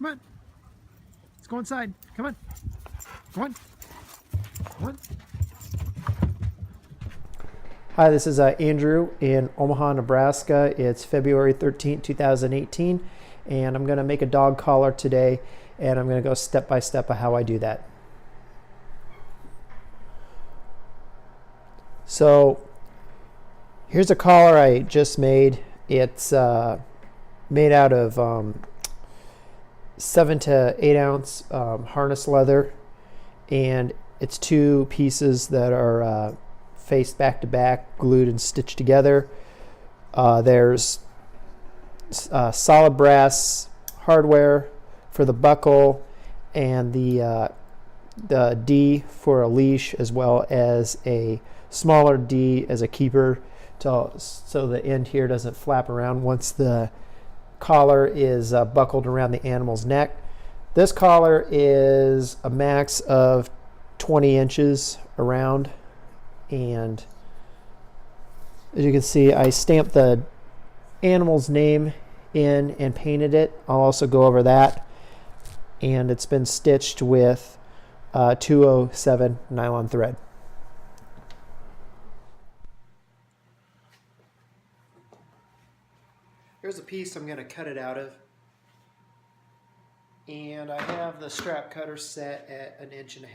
Come on. Let's go inside. Come on. Come on. Come on. Hi, this is Andrew in Omaha, Nebraska. It's February 13th, 2018, and I'm going to make a dog collar today, and I'm going to go step by step of how I do that. So here's a collar I just made. It's made out of 7 to 8 ounce harness leather, and it's two pieces that are faced back to back, glued and stitched together. There's solid brass hardware for the buckle and the D for a leash, as well as a smaller D as a keeper, so the end here doesn't flap around once the collar is buckled around the animal's neck. This collar is a max of 20 inches around, and as you can see, I stamped the animal's name in and painted it. I'll also go over that, and it's been stitched with 207 nylon thread. Here's a piece I'm going to cut it out of, and I have the strap cutter set at 1.5 inches.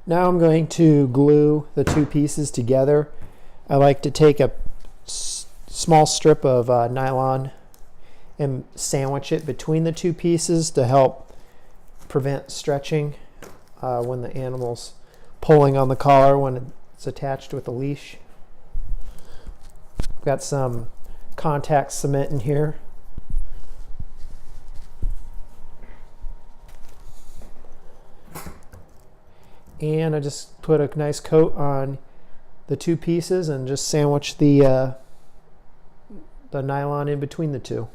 Now I'm going to glue the two pieces together. I like to take a small strip of nylon and sandwich it between the two pieces to help prevent stretching when the animal's pulling on the collar when it's attached with a leash. I've got some contact cement in here. And I just put a nice coat on the two pieces and just sandwich the nylon in between the two.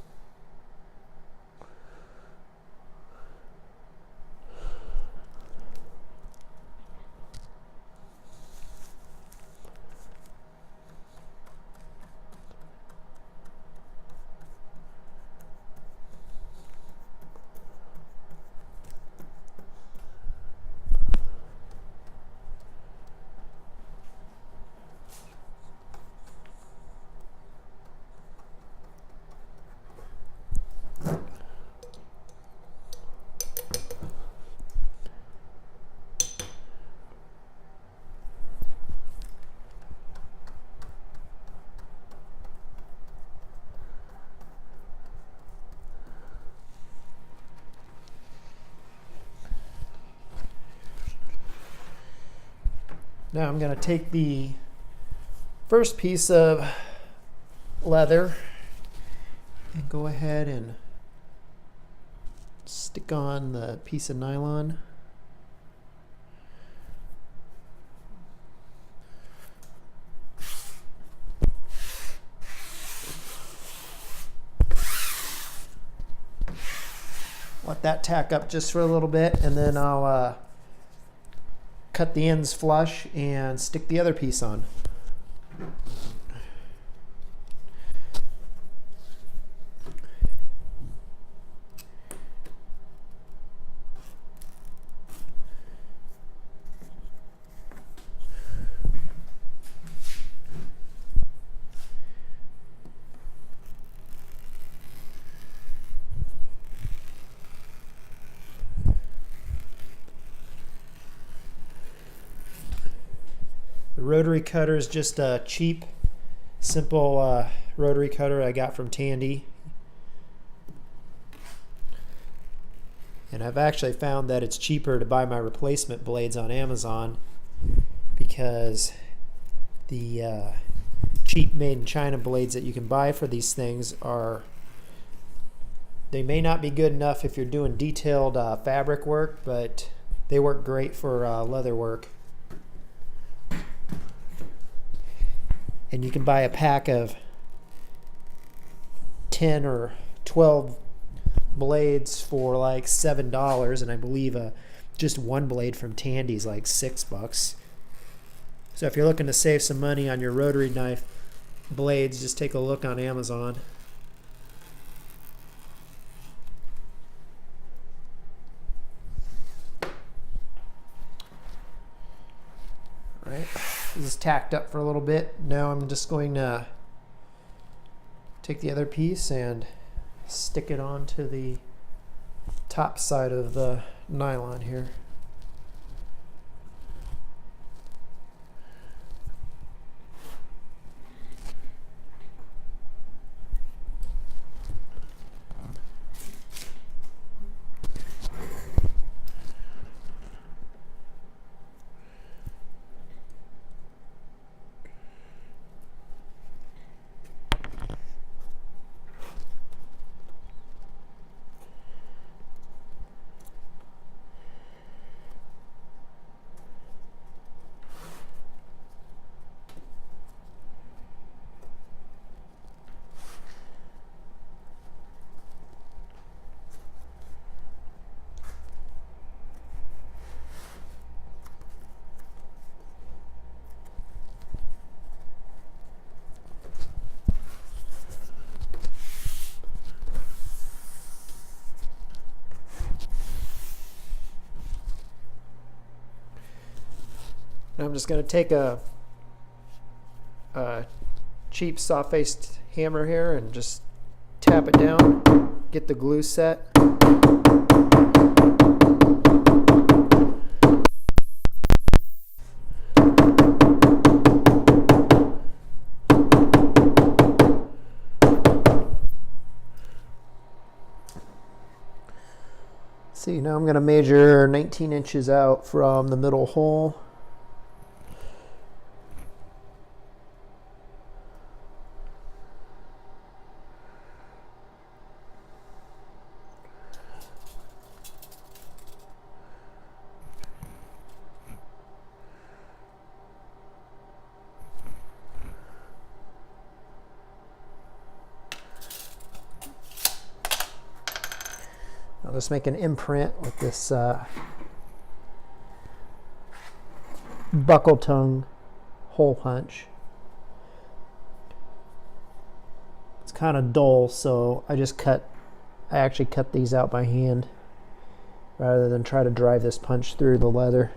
Now I'm going to take the first piece of leather and go ahead and stick on the piece of nylon. Let that tack up just for a little bit, and then I'll cut the ends flush and stick the other piece on. The rotary cutter is just a cheap, simple rotary cutter I got from Tandy. And I've actually found that it's cheaper to buy my replacement blades on Amazon because the cheap made in China blades that you can buy for these things are They may not be good enough if you're doing detailed fabric work, but they work great for leather work. And you can buy a pack of 10 or 12 blades for like $7, and I believe just one blade from Tandy's like $6. So if you're looking to save some money on your rotary knife blades, just take a look on Amazon. All right, this is tacked up for a little bit. Now I'm just going to take the other piece and stick it onto the top side of the nylon here. Now I'm just going to take a cheap soft-faced hammer here and just tap it down, get the glue set. See, now I'm going to measure 19 inches out from the middle hole. I'll just make an imprint with this buckle tongue hole punch. It's kind of dull, so I actually cut these out by hand rather than try to drive this punch through the leather.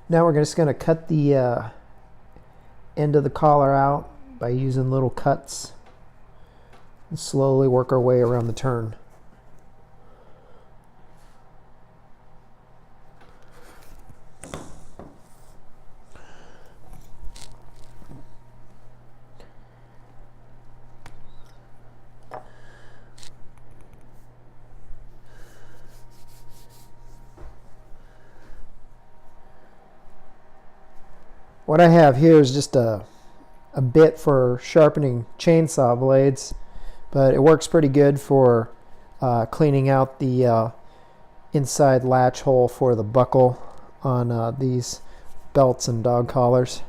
Now we're just going to cut the end of the collar out by using little cuts and slowly work our way around the turn. What I have here is just a bit for sharpening chainsaw blades, but it works pretty good for cleaning out the inside latch hole for the buckle on these belts and dog collars.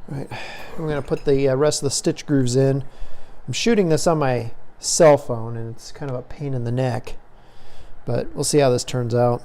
Right, I'm going to put the rest of the stitch grooves in. I'm shooting this on my cell phone, and it's kind of a pain in the neck, but we'll see how this turns out.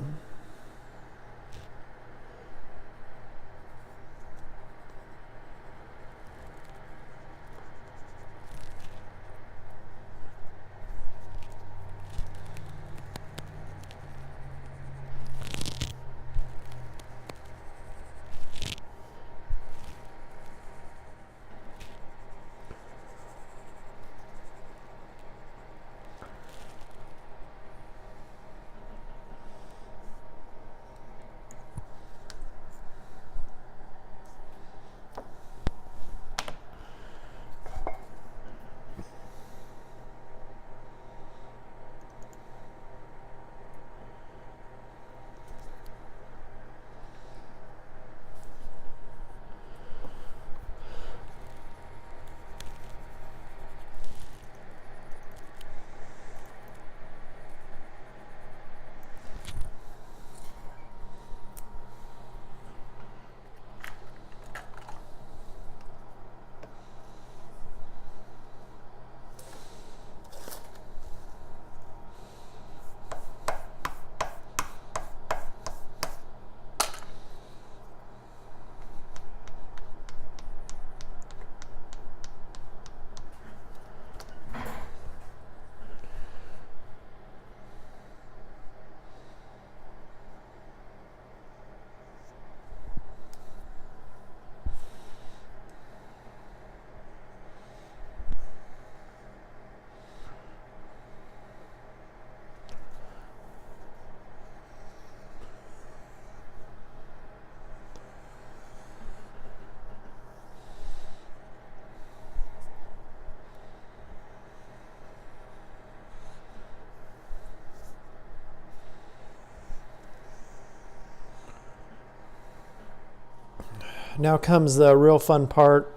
Now comes the real fun part,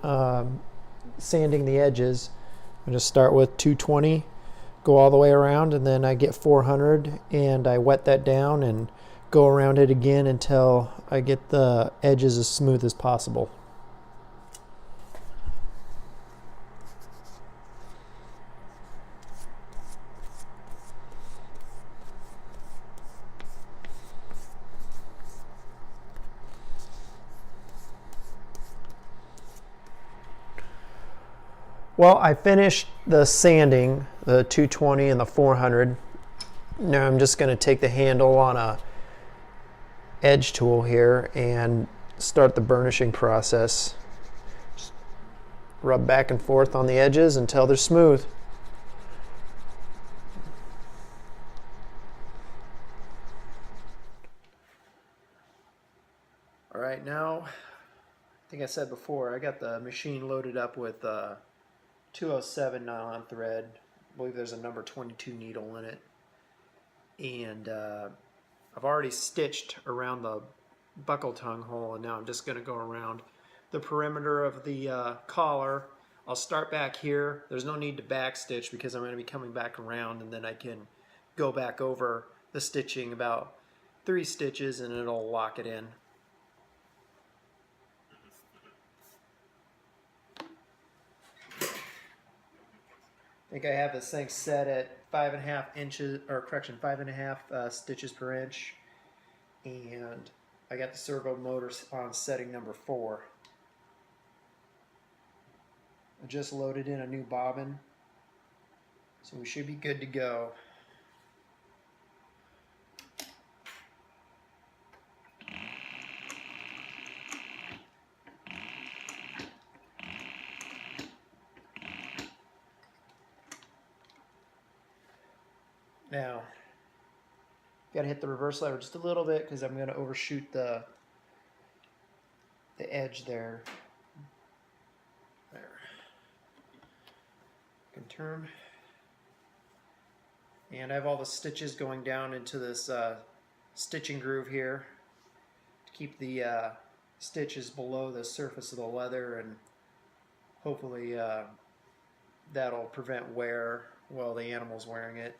sanding the edges. I just start with 220, go all the way around, and then I get 400, and I wet that down and go around it again until I get the edges as smooth as possible. Well, I finished the sanding, the 220 and the 400. Now I'm just going to take the handle on a edge tool here and start the burnishing process. Just rub back and forth on the edges until they're smooth. All right, now, I think I said before, I got the machine loaded up with 207 nylon thread. I believe there's a number 22 needle in it. And I've already stitched around the buckle tongue hole, and now I'm just going to go around the perimeter of the collar. I'll start back here. There's no need to back stitch because I'm going to be coming back around, and then I can go back over the stitching about 3 stitches and it'll lock it in. I think I have this thing set at 5.5 inches, or correction, 5.5 stitches per inch, and I got the servo motor on setting number 4. I just loaded in a new bobbin, so we should be good to go. Now, gotta hit the reverse lever just a little bit because I'm gonna overshoot the edge there. There. Can turn. And I have all the stitches going down into this stitching groove here to keep the stitches below the surface of the leather, and hopefully that'll prevent wear while the animal's wearing it.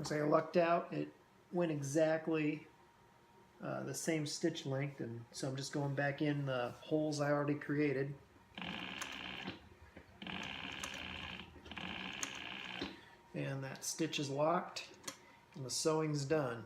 Looks like I lucked out. It went exactly the same stitch length, and so I'm just going back in the holes I already created. And that stitch is locked, and the sewing's done.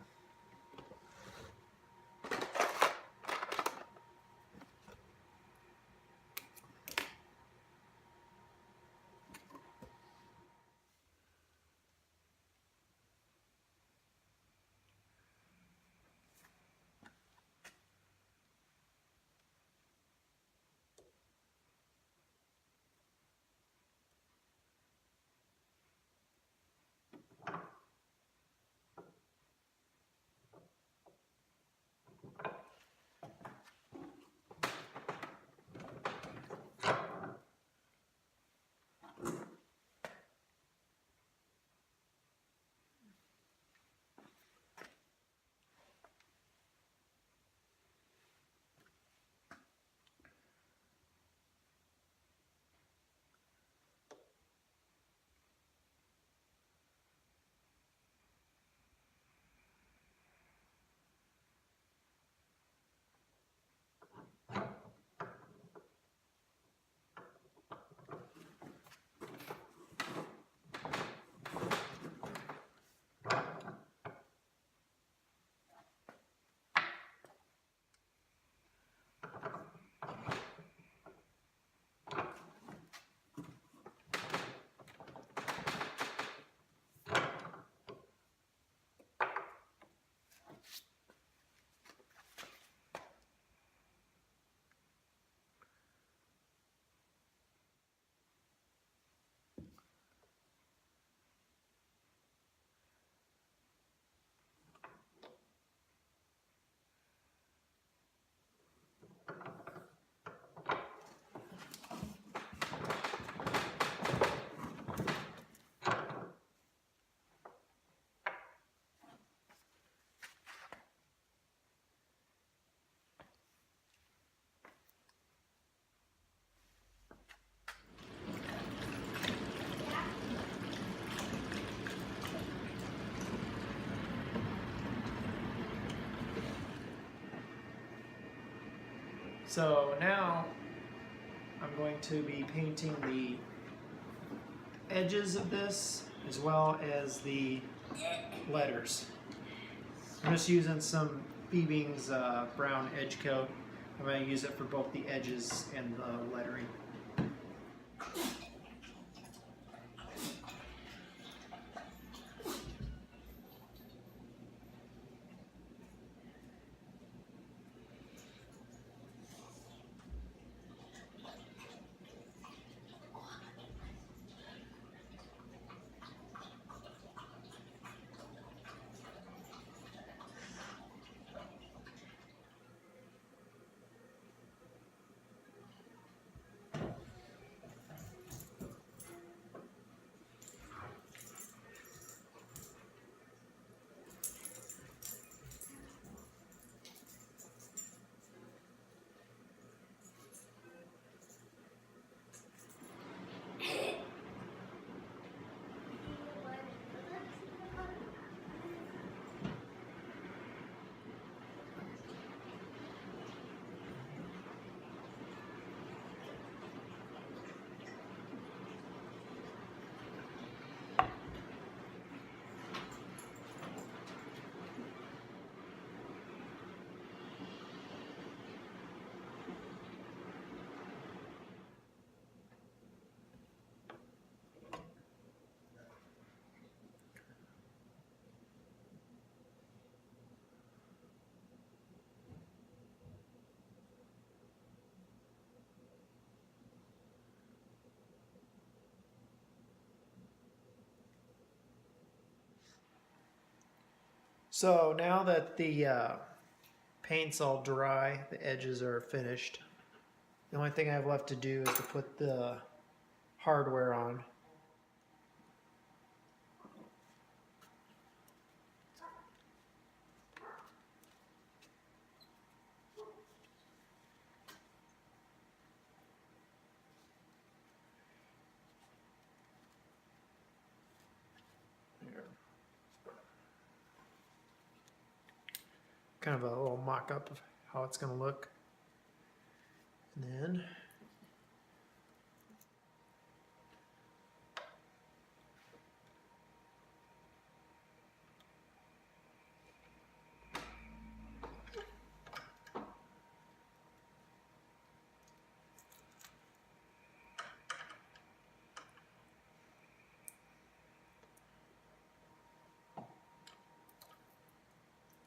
So now I'm going to be painting the edges of this as well as the letters. I'm just using some Beebing's brown edge coat. I'm going to use it for both the edges and the lettering. So now that the paint's all dry, the edges are finished, the only thing I have left to do is to put the hardware on. Here. kind of a little mock-up of how it's going to look. And then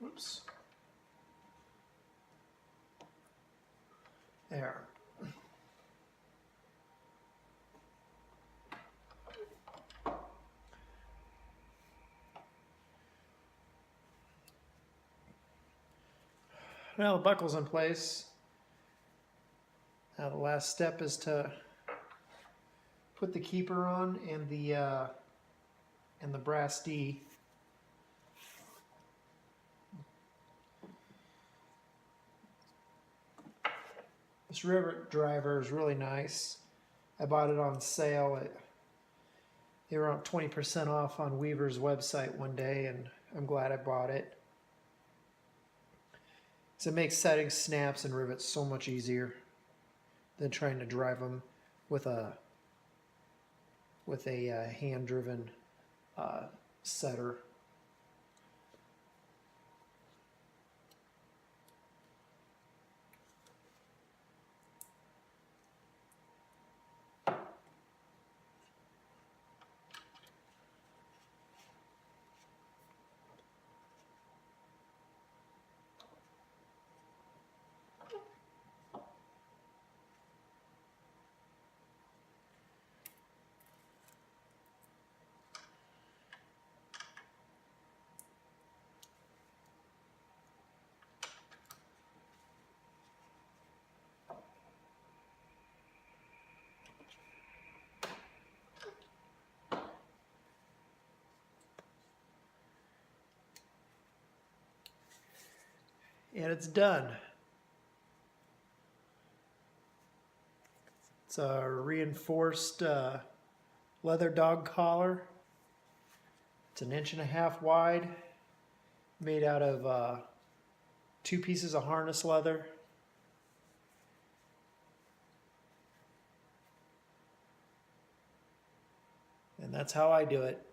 oops. There. Now the buckle's in place. Now the last step is to put the keeper on and the brass D. This rivet driver is really nice. I bought it on sale. They were on 20% off on Weaver's website one day, and I'm glad I bought it. So it makes setting snaps and rivets so much easier than trying to drive them with a hand-driven setter. And it's done. It's a reinforced leather dog collar. It's 1.5 inches wide, made out of 2 pieces of harness leather. And that's how I do it.